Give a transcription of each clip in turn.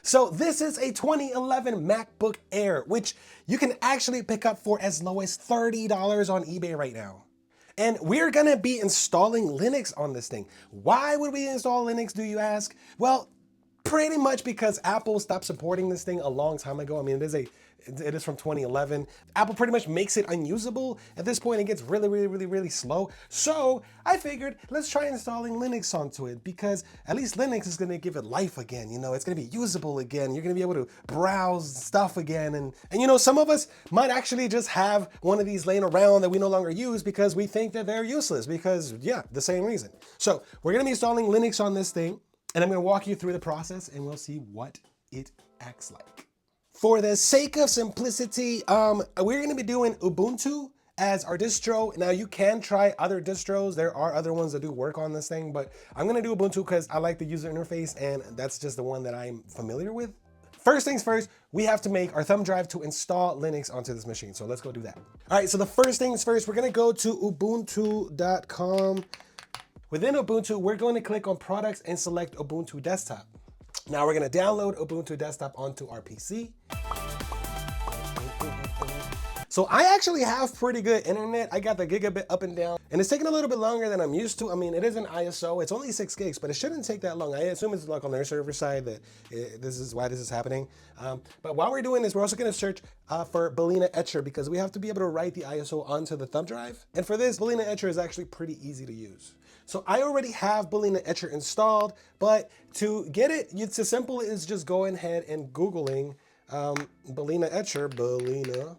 So this is a 2011 MacBook Air, which you can actually pick up for as low as $30 on eBay right now. And we're gonna be installing Linux on this thing. Why would we install Linux, do you ask? Well, pretty much because Apple stopped supporting this thing a long time ago. I mean, it is from 2011. Apple pretty much makes it unusable. At this point, it gets really slow. So I figured, let's try installing Linux onto it, because at least Linux is gonna give it life again. You know, it's gonna be usable again. You're gonna be able to browse stuff again. And you know, some of us might actually just have one of these laying around that we no longer use because we think that they're useless, because yeah, the same reason. So we're gonna be installing Linux on this thing, and I'm gonna walk you through the process and we'll see what it acts like. For the sake of simplicity, we're gonna be doing Ubuntu as our distro. Now you can try other distros. There are other ones that do work on this thing, but I'm gonna do Ubuntu because I like the user interface and that's just the one that I'm familiar with. First things first, we have to make our thumb drive to install Linux onto this machine. So let's go do that. All right, so the first things first, we're gonna go to ubuntu.com. Within Ubuntu, we're going to click on products and select Ubuntu Desktop. Now we're going to download Ubuntu Desktop onto our PC. So I actually have pretty good internet. I got the gigabit up and down, and it's taking a little bit longer than I'm used to. I mean, it is an ISO. It's only 6 gigs, but it shouldn't take that long. I assume it's like on their server side that this is why this is happening. But while we're doing this, we're also going to search for Balena Etcher, because we have to be able to write the ISO onto the thumb drive. And for this, Balena Etcher is actually pretty easy to use. So I already have Balena Etcher installed, but to get it, it's as simple as just going ahead and Googling Balena Etcher, download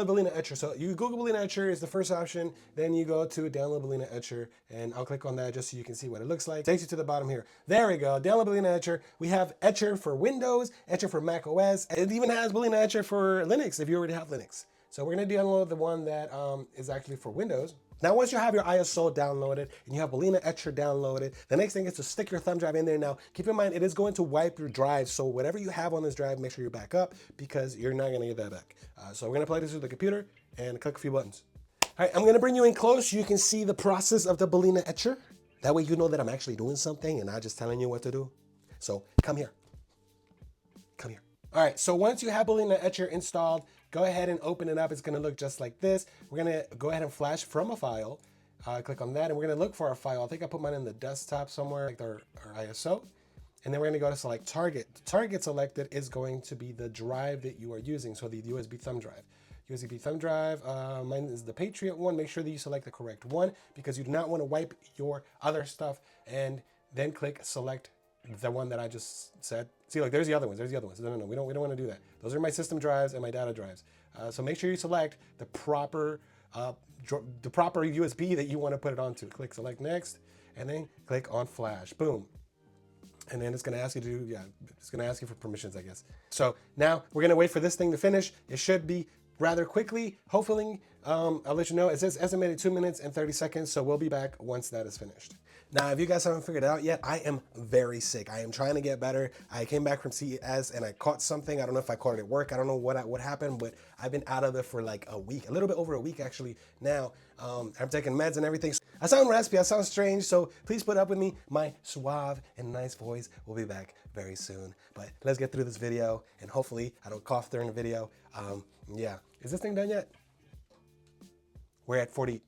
Balena Etcher. So you Google Balena Etcher is the first option, then you go to download Balena Etcher, and I'll click on that just so you can see what it looks like. Takes you to the bottom here. There we go, download Balena Etcher. We have Etcher for Windows, Etcher for Mac OS. It even has Balena Etcher for Linux if you already have Linux. So we're gonna download the one that is actually for Windows. Now, once you have your ISO downloaded and you have Balena Etcher downloaded, the next thing is to stick your thumb drive in there. Now, keep in mind, it is going to wipe your drive. So whatever you have on this drive, make sure you back up, because you're not gonna get that back. So we're gonna plug this to the computer and click a few buttons. All right, I'm gonna bring you in close so you can see the process of the Balena Etcher. That way you know that I'm actually doing something and not just telling you what to do. So come here, come here. All right, so once you have Balena Etcher installed, go ahead and open it up. It's gonna look just like this. We're gonna go ahead and flash from a file. Click on that, and we're gonna look for our file. I think I put mine in the desktop somewhere, like our ISO. And then we're gonna go to select target. The target selected is going to be the drive that you are using, so the USB thumb drive. USB thumb drive, mine is the Patriot one. Make sure that you select the correct one, because you do not wanna wipe your other stuff, and then click select the one that I just said. See, like there's the other ones, No, we don't want to do that. Those are my system drives and my data drives. So make sure you select the proper USB that you want to put it onto. Click select next, and then click on flash, boom. And then it's going to ask you to do, it's going to ask you for permissions, I guess. So now we're going to wait for this thing to finish. It should be rather quickly, hopefully. I'll let you know. It says estimated 2 minutes and 30 seconds, so we'll be back once that is finished. Now, if you guys haven't figured it out yet, I am very sick. I am trying to get better. I came back from CES and I caught something. I don't know if I caught it at work. I don't know what happened, but I've been out of it for like a week, a little bit over a week actually now. I'm taking meds and everything. I sound raspy, I sound strange, so please put up with me. My suave and nice voice will be back very soon. But let's get through this video, and hopefully I don't cough during the video. Yeah, is this thing done yet? We're at 48%,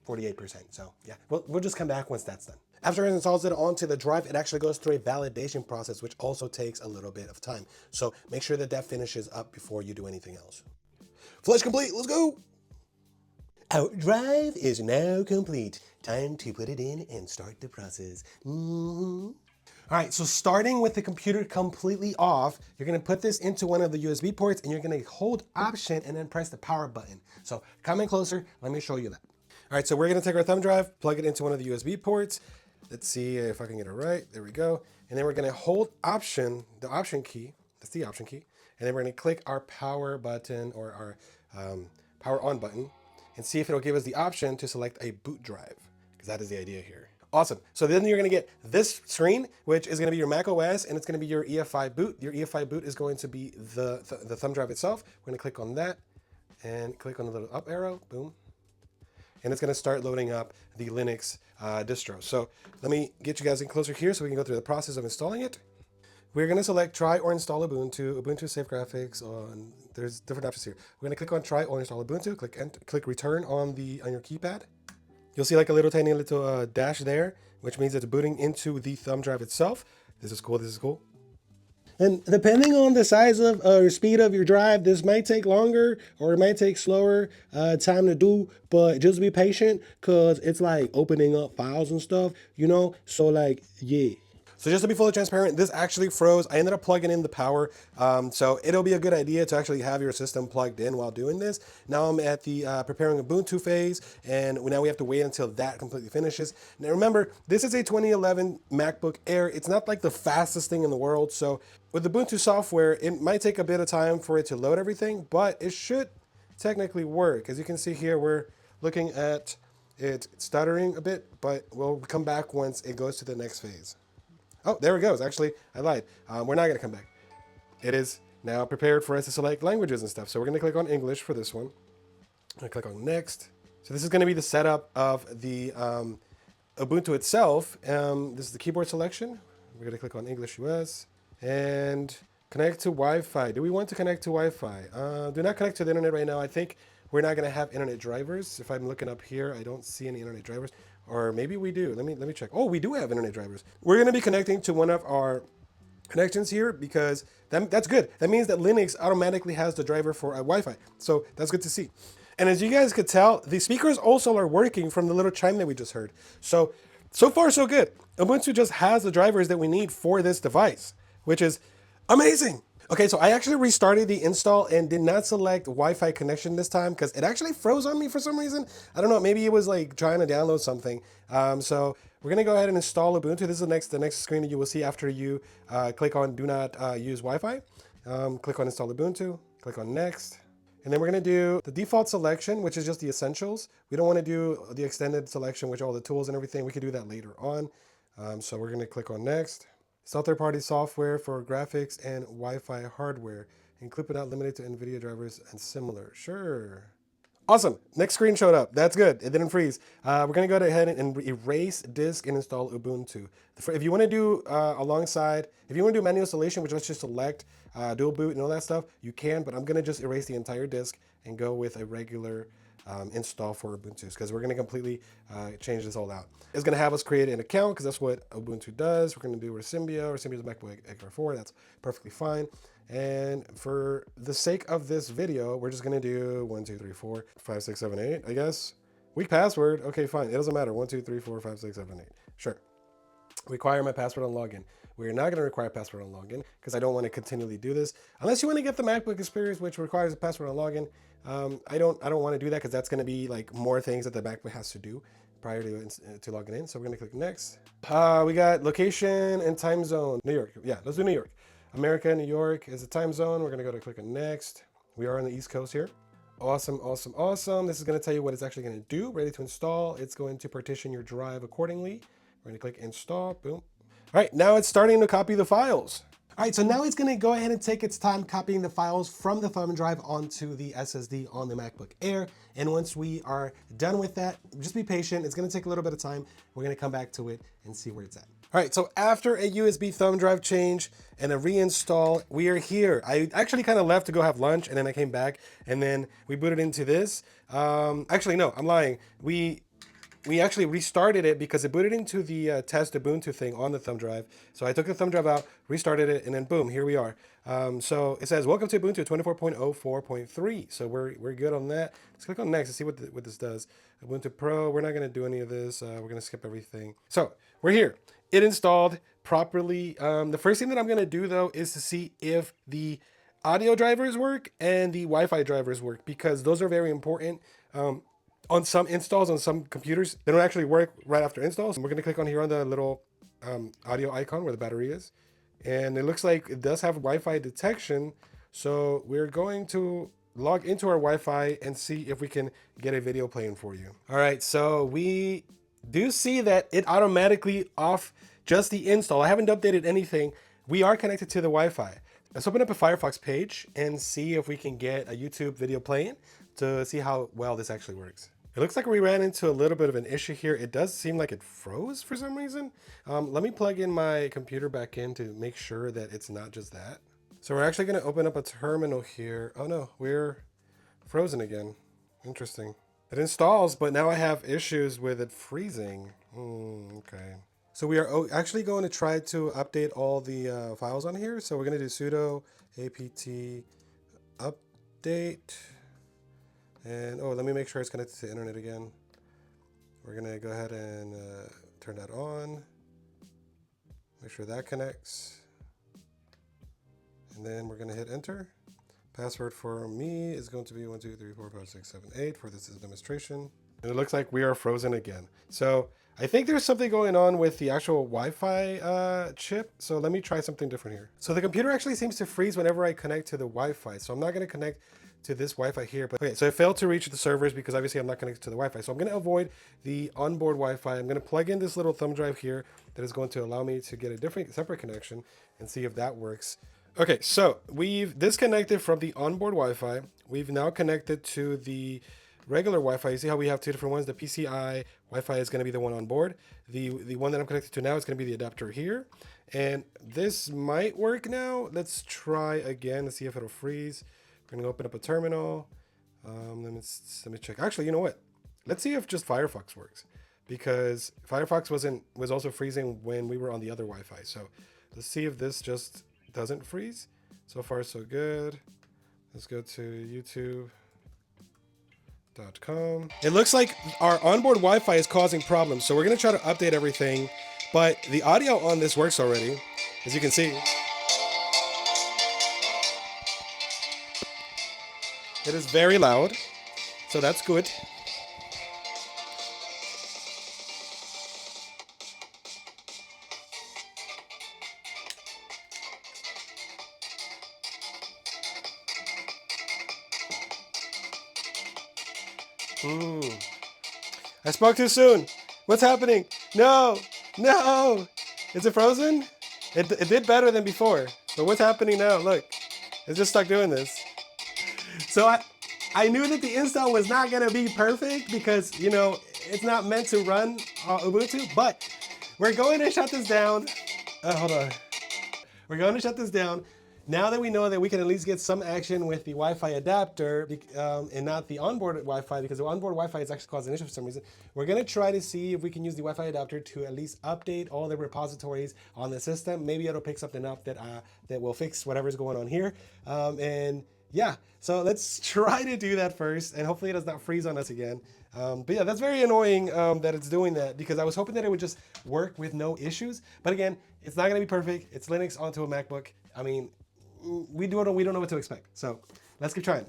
so yeah, we'll just come back once that's done. After it installs it onto the drive, it actually goes through a validation process, which also takes a little bit of time. So make sure that that finishes up before you do anything else. Flash complete, let's go. Our drive is now complete. Time to put it in and start the process. All right, so starting with the computer completely off, you're gonna put this into one of the USB ports, and you're gonna hold Option and then press the power button. So come in closer, let me show you that. All right, so we're gonna take our thumb drive, plug it into one of the USB ports. Let's see if I can get it right. There we go. And then we're gonna hold Option, the Option key, that's the Option key. And then we're gonna click our power button, or our power on button, and see if it'll give us the option to select a boot drive, because that is the idea here. Awesome. So then you're gonna get this screen, which is gonna be your Mac OS, and it's gonna be your EFI boot. Your EFI boot is going to be the thumb drive itself. We're gonna click on that and click on the little up arrow, boom. And it's gonna start loading up the Linux distro. So let me get you guys in closer here so we can go through the process of installing it. we're going to select try or install Ubuntu, Ubuntu Safe Graphics. There's different options here. We're going to click on try or install Ubuntu, click return on your keypad. You'll see like a tiny little dash there, which means it's booting into the thumb drive itself. This is cool, this is cool. And depending on the size of or speed of your drive, this might take longer or it might take slower time to do, but just be patient because it's like opening up files and stuff, you know? So like, yeah. So just to be fully transparent, this actually froze. I ended up plugging in the power. So it'll be a good idea to actually have your system plugged in while doing this. Now I'm at the preparing Ubuntu phase, and now we have to wait until that completely finishes. Now remember, this is a 2011 MacBook Air. It's not like the fastest thing in the world. So with Ubuntu software, it might take a bit of time for it to load everything, but it should technically work. As you can see here, we're looking at it stuttering a bit, but we'll come back once it goes to the next phase. Oh, there it goes. Actually, I lied. We're not going to come back. It is now prepared for us to select languages and stuff. So we're going to click on English for this one. I'm going to click on Next. So this is going to be the setup of the Ubuntu itself. This is the keyboard selection. We're going to click on English US and connect to Wi-Fi. Do we want to connect to Wi-Fi? Do not connect to the internet right now. I think we're not going to have internet drivers. If I'm looking up here, I don't see any internet drivers. Or maybe we do. Let me check. Oh, we do have internet drivers. We're going to be connecting to one of our connections here because that's good. That means that Linux automatically has the driver for Wi-Fi. So that's good to see. And as you guys could tell, the speakers also are working from the little chime that we just heard. So far so good. Ubuntu just has the drivers that we need for this device, which is amazing. Okay, so I actually restarted the install and did not select Wi-Fi connection this time because it actually froze on me for some reason. I don't know, maybe it was like trying to download something. So we're gonna go ahead and install Ubuntu. This is the next screen that you will see after you click on do not use Wi-Fi. Click on install Ubuntu, click on next. And then we're gonna do the default selection, which is just the essentials. We don't wanna do the extended selection, which all the tools and everything. We can do that later on. So we're gonna click on next. Install third-party software for graphics and Wi-Fi hardware. Include but not limited to NVIDIA drivers and similar. Sure. Awesome. Next screen showed up. That's good. It didn't freeze. We're going to go ahead and erase disk and install Ubuntu. If you want to do if you want to do manual installation, which let's just select dual boot and all that stuff, you can, but I'm going to just erase the entire disk and go with a regular install for Ubuntu because we're going to completely change this all out. It's going to have us create an account because that's what Ubuntu does. We're going to do Resumbio. Resumbio is MacBook Air 4. That's perfectly fine. And for the sake of this video, we're just going to do 1, 2, 3, 4, 5, 6, 7, 8, I guess. Weak password. Okay, fine. It doesn't matter. 1, 2, 3, 4, 5, 6, 7, 8. Sure. Require my password on login. We're not going to require password on login because I don't want to continually do this. Unless you want to get the MacBook experience, which requires a password on login. I don't want to do that because that's going to be like more things that the MacBook has to do prior to logging in. So we're going to click next. We got location and time zone. New York. Yeah, let's do New York. America, New York is the time zone. We're going to go to click on next. We are on the East Coast here. Awesome, awesome, awesome. This is going to tell you what it's actually going to do. Ready to install. It's going to partition your drive accordingly. We're going to click install. Boom. All right, now it's starting to copy the files. All right, so now it's going to go ahead and take its time copying the files from the thumb drive onto the SSD on the MacBook Air. And once we are done with that, just be patient. It's going to take a little bit of time. We're going to come back to it and see where it's at. All right, so after a USB thumb drive change and a reinstall, we are here. I actually kind of left to go have lunch, and then I came back, and then we booted into this. Actually, no, I'm lying. We actually restarted it because it booted into the test Ubuntu thing on the thumb drive. So I took the thumb drive out, restarted it, and then boom, here we are. So it says, welcome to Ubuntu 24.04.3. So we're good on that. Let's click on next to see what this does. Ubuntu Pro, we're not going to do any of this. We're going to skip everything. So we're here. It installed properly. The first thing that I'm going to do, though, is to see if the audio drivers work and the Wi-Fi drivers work because those are very important. On some installs, on some computers, they don't actually work right after installs. We're going to click on here on the little audio icon where the battery is. And it looks like it does have Wi-Fi detection. So we're going to log into our Wi-Fi and see if we can get a video playing for you. All right, so we do see that it automatically off just the install. I haven't updated anything. We are connected to the Wi-Fi. Let's open up a Firefox page and see if we can get a YouTube video playing to see how well this actually works. It looks like we ran into a little bit of an issue here. It does seem like it froze for some reason. Let me plug in my computer back in to make sure that it's not just that. So we're actually going to open up a terminal here. Oh no, we're frozen again. Interesting. It installs, but now I have issues with it freezing. Okay. So we are actually going to try to update all the files on here. So we're going to do sudo apt update. And oh, let me make sure it's connected to the internet again. We're going to go ahead and turn that on. Make sure that connects. And then we're going to hit enter. Password for me is going to be 1, 2, 3, 4, 5, 6, 7, 8 for this is a demonstration. And it looks like we are frozen again. So I think there's something going on with the actual Wi-Fi chip. So let me try something different here. So the computer actually seems to freeze whenever I connect to the Wi-Fi. So I'm not going to connect to this Wi-Fi here, but okay, so it failed to reach the servers because obviously I'm not connected to the Wi-Fi. So I'm going to avoid the onboard Wi-Fi. I'm going to plug in this little thumb drive here that is going to allow me to get a separate connection and see if that works. Okay, so we've disconnected from the onboard Wi-Fi. We've now connected to the regular Wi-Fi. You see how we have two different ones? The PCI Wi-Fi is going to be the one on board. The one that I'm connected to now is going to be the adapter here. And this might work now. Let's try again to see if it'll freeze. We're going to open up a terminal. Let me check. Actually, you know what? Let's see if just Firefox works, because Firefox was also freezing when we were on the other Wi-Fi. So let's see if this just doesn't freeze. So far, so good. Let's go to youtube.com. It looks like our onboard Wi-Fi is causing problems. So we're going to try to update everything, but the audio on this works already, as you can see. It is very loud, so that's good. I spoke too soon. What's happening? No, no. Is it frozen? It did better than before, but what's happening now? Look, it's just stuck doing this. So I knew that the install was not going to be perfect because, you know, it's not meant to run Ubuntu, but we're going to shut this down. Hold on. We're going to shut this down. Now that we know that we can at least get some action with the Wi-Fi adapter and not the onboard Wi-Fi, because the onboard Wi-Fi is actually causing an issue for some reason, we're going to try to see if we can use the Wi-Fi adapter to at least update all the repositories on the system. Maybe it'll pick something up that will fix whatever's going on here. And yeah, so let's try to do that first, and hopefully it does not freeze on us again. But yeah, that's very annoying that it's doing that, because I was hoping that it would just work with no issues. But again, it's not going to be perfect. It's Linux onto a MacBook. I mean, we don't know what to expect. So let's keep trying.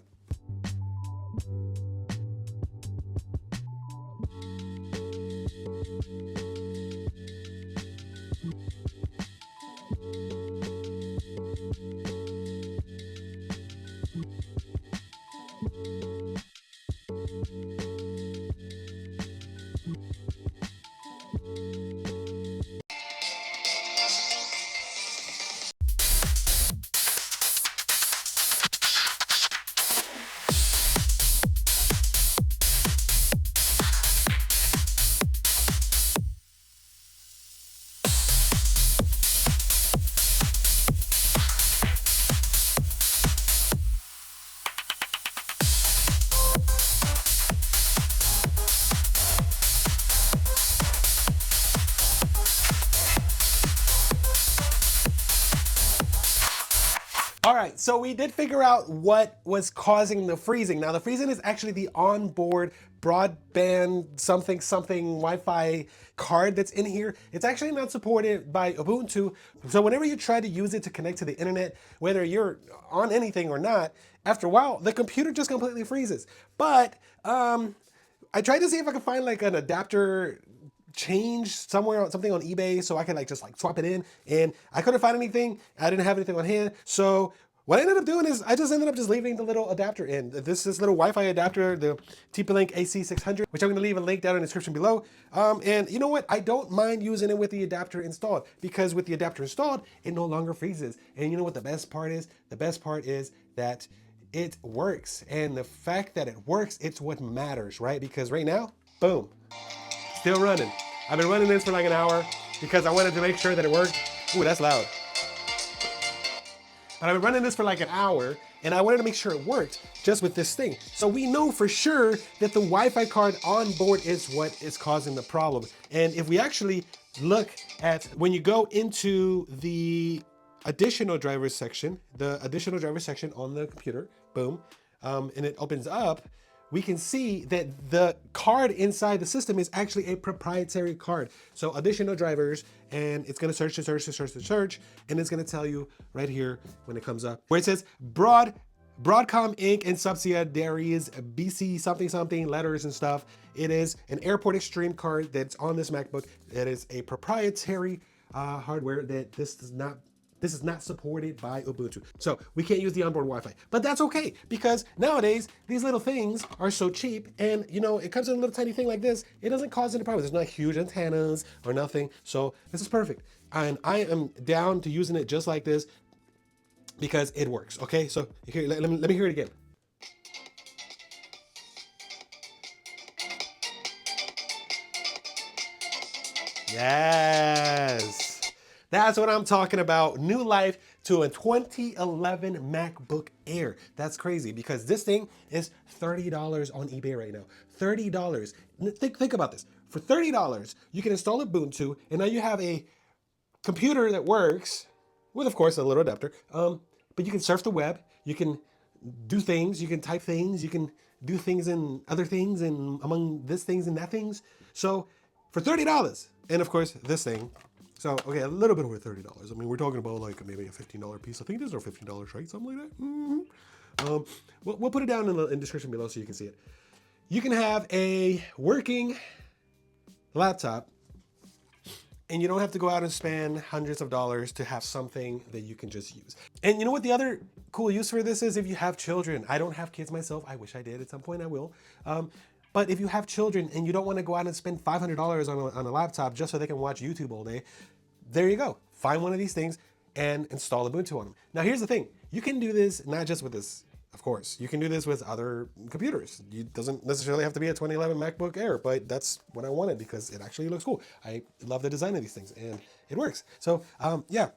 All right, so we did figure out what was causing the freezing. Now the freezing is actually the onboard broadband something Wi-Fi card that's in here. It's actually not supported by Ubuntu. So whenever you try to use it to connect to the internet, whether you're on anything or not, after a while, the computer just completely freezes. But I tried to see if I could find like an adapter change somewhere, something on eBay, so I can just swap it in, and I couldn't find anything. I didn't have anything on hand, so what I ended up doing is I just ended up leaving the little adapter in. This little Wi-Fi adapter, the TP-Link AC600, which I'm going to leave a link down in the description below. And you know what? I don't mind using it with the adapter installed, because with the adapter installed, it no longer freezes. And you know what the best part is? The best part is that it works. And the fact that it works, it's what matters, right? Because right now, boom, still running. I've been running this for like an hour because I wanted to make sure that it worked. Ooh, that's loud. But I've been running this for like an hour and I wanted to make sure it worked just with this thing. So we know for sure that the Wi-Fi card on board is what is causing the problem. And if we actually look at when you go into the additional drivers section, the additional driver section on the computer, boom, and it opens up, we can see that the card inside the system is actually a proprietary card. So additional drivers, and it's gonna search, and it's gonna tell you right here when it comes up, where it says Broadcom Inc. and subsidiaries, BC something something, letters and stuff. It is an Airport Extreme card that's on this MacBook. It is a proprietary hardware that this is not supported by Ubuntu. So we can't use the onboard Wi-Fi, but that's okay because nowadays these little things are so cheap and you know, it comes in a little tiny thing like this. It doesn't cause any problems. There's not huge antennas or nothing. So this is perfect. And I am down to using it just like this because it works. Okay, so here, let me hear it again. Yes. That's what I'm talking about. New life to a 2011 MacBook Air. That's crazy because this thing is $30 on eBay right now. $30. Think about this. For $30, you can install Ubuntu, and now you have a computer that works with, of course, a little adapter. But you can surf the web. You can do things. You can type things. You can do things and other things and among this things and that things. So for $30, and of course, this thing. So, okay, a little bit over $30. I mean, we're talking about like maybe a $15 piece. I think these are $15, right? Something like that. Mm-hmm. We'll put it down in the description below so you can see it. You can have a working laptop and you don't have to go out and spend hundreds of dollars to have something that you can just use. And you know what the other cool use for this is? If you have children. I don't have kids myself. I wish I did. At some point I will. But if you have children and you don't want to go out and spend $500 on a laptop just so they can watch YouTube all day, there you go. Find one of these things and install Ubuntu on them. Now here's the thing. You can do this not just with this, of course. You can do this with other computers. It doesn't necessarily have to be a 2011 MacBook Air, but that's what I wanted because it actually looks cool. I love the design of these things and it works. So yeah.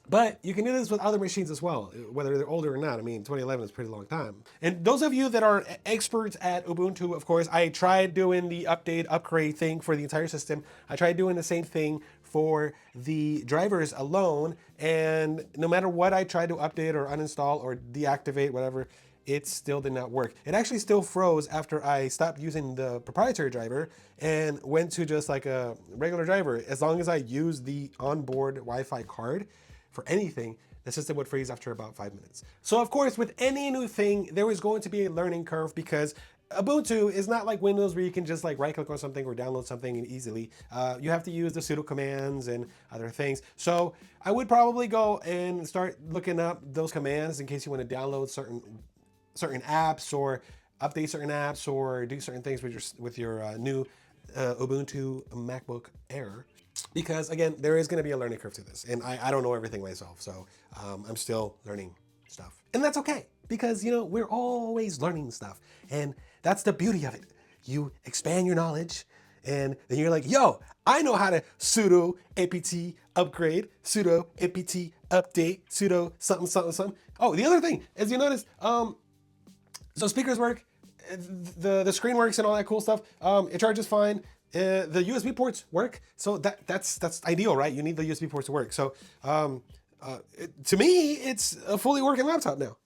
But you can do this with other machines as well, whether they're older or not. I mean, 2011 is a pretty long time. And those of you that are experts at Ubuntu, of course, I tried doing the upgrade thing for the entire system. I tried doing the same thing for the drivers alone. And no matter what I tried to update or uninstall or deactivate, whatever, it still did not work. It actually still froze after I stopped using the proprietary driver and went to just like a regular driver. As long as I used the onboard Wi-Fi card, for anything, the system would freeze after about 5 minutes. So of course, with any new thing, there is going to be a learning curve because Ubuntu is not like Windows where you can just like right click on something or download something easily. You have to use the sudo commands and other things. So I would probably go and start looking up those commands in case you want to download certain apps or update certain apps or do certain things with your new Ubuntu MacBook Air. Because again, there is going to be a learning curve to this, and I don't know everything myself, so I'm still learning stuff, and that's okay because you know we're always learning stuff, and that's the beauty of it. You expand your knowledge, and then you're like, yo, I know how to sudo apt upgrade, sudo apt update, sudo something something something. Oh, the other thing, as you notice, so speakers work, the screen works, and all that cool stuff. It charges fine. The USB ports work, so that's ideal, right? You need the USB ports to work. So to me, it's a fully working laptop now.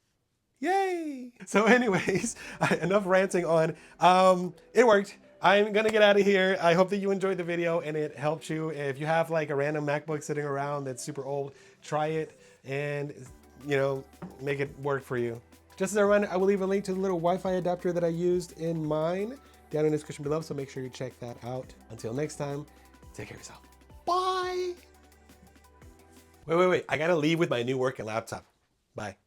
Yay! So anyways, enough ranting on. It worked. I'm gonna get out of here. I hope that you enjoyed the video and it helped you. If you have like a random MacBook sitting around that's super old, try it and you know, make it work for you. Just as a reminder, I will leave a link to the little Wi-Fi adapter that I used in mine down in the description below, so make sure you check that out. Until next time, take care of yourself. Bye. Wait. I gotta leave with my new working laptop. Bye.